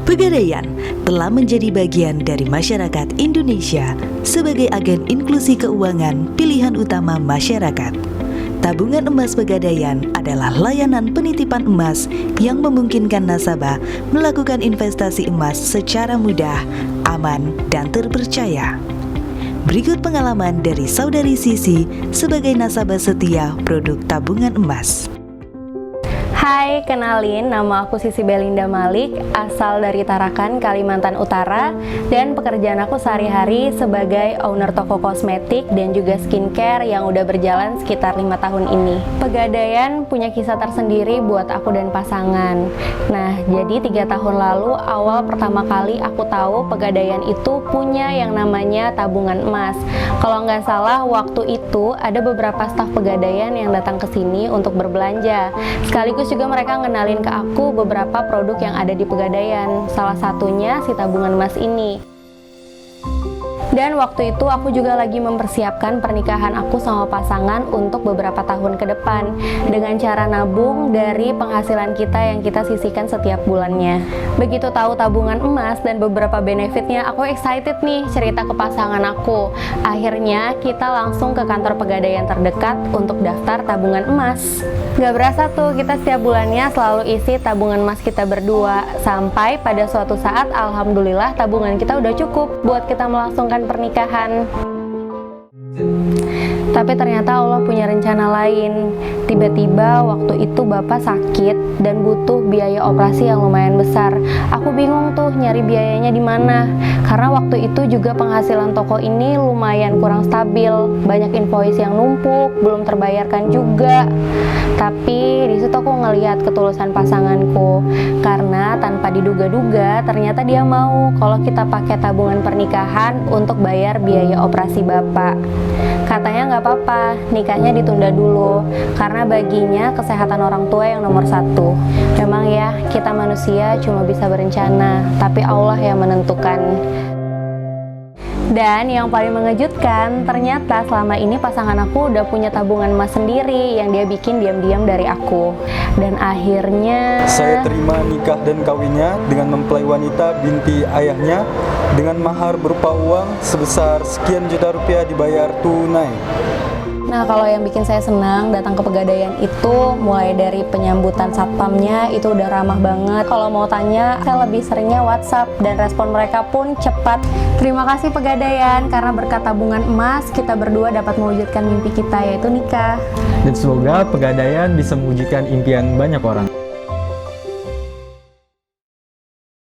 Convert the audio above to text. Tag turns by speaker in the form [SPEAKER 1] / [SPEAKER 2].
[SPEAKER 1] Pegadaian telah menjadi bagian dari masyarakat Indonesia sebagai agen inklusi keuangan pilihan utama masyarakat. Tabungan emas Pegadaian adalah layanan penitipan emas yang memungkinkan nasabah melakukan investasi emas secara mudah, aman, dan terpercaya. Berikut pengalaman dari Saudari Sisi sebagai nasabah setia produk tabungan emas.
[SPEAKER 2] Hai, kenalin, nama aku Sisi Belinda Malik, asal dari Tarakan, Kalimantan Utara, dan pekerjaan aku sehari-hari sebagai owner toko kosmetik dan juga skincare yang udah berjalan sekitar 5 tahun ini. Pegadaian punya kisah tersendiri buat aku dan pasangan. Nah, jadi 3 tahun lalu awal pertama kali aku tahu Pegadaian itu punya yang namanya tabungan emas. Kalau nggak salah waktu itu ada beberapa staf Pegadaian yang datang ke sini untuk berbelanja. Sekaligus juga mereka ngenalin ke aku beberapa produk yang ada di Pegadaian. Salah satunya si tabungan emas ini. Dan waktu itu aku juga lagi mempersiapkan pernikahan aku sama pasangan untuk beberapa tahun ke depan dengan cara nabung dari penghasilan kita yang kita sisihkan setiap bulannya. Begitu tahu tabungan emas dan beberapa benefitnya, aku excited nih cerita ke pasangan aku. Akhirnya kita langsung ke kantor Pegadaian terdekat untuk daftar tabungan emas. Gak berasa tuh kita setiap bulannya selalu isi tabungan emas kita berdua. Sampai pada suatu saat alhamdulillah tabungan kita udah cukup buat kita melangsungkan pernikahan. Tapi ternyata Allah punya rencana lain. Tiba-tiba waktu itu bapak sakit dan butuh biaya operasi yang lumayan besar. Aku bingung tuh nyari biayanya di mana. Karena waktu itu juga penghasilan toko ini lumayan kurang stabil. Banyak invoice yang numpuk, belum terbayarkan juga. Tapi di situ aku ngelihat ketulusan pasanganku. Karena tanpa diduga-duga ternyata dia mau kalau kita pakai tabungan pernikahan untuk bayar biaya operasi bapak. Katanya nggak apa-apa, nikahnya ditunda dulu karena baginya kesehatan orang tua yang nomor 1. Memang ya, kita manusia cuma bisa berencana, tapi Allah yang menentukan. Dan yang paling mengejutkan, ternyata selama ini pasangan aku udah punya tabungan emas sendiri yang dia bikin diam-diam dari aku. Dan akhirnya
[SPEAKER 3] saya terima nikah dan kawinnya dengan mempelai wanita binti ayahnya dengan mahar berupa uang sebesar sekian juta rupiah dibayar tunai.
[SPEAKER 2] Nah, kalau yang bikin saya senang datang ke Pegadaian itu mulai dari penyambutan satpamnya itu udah ramah banget. Kalau mau tanya, saya lebih seringnya WhatsApp dan respon mereka pun cepat. Terima kasih Pegadaian karena berkat tabungan emas kita berdua dapat mewujudkan mimpi kita yaitu nikah.
[SPEAKER 4] Dan semoga Pegadaian bisa mewujudkan impian banyak orang.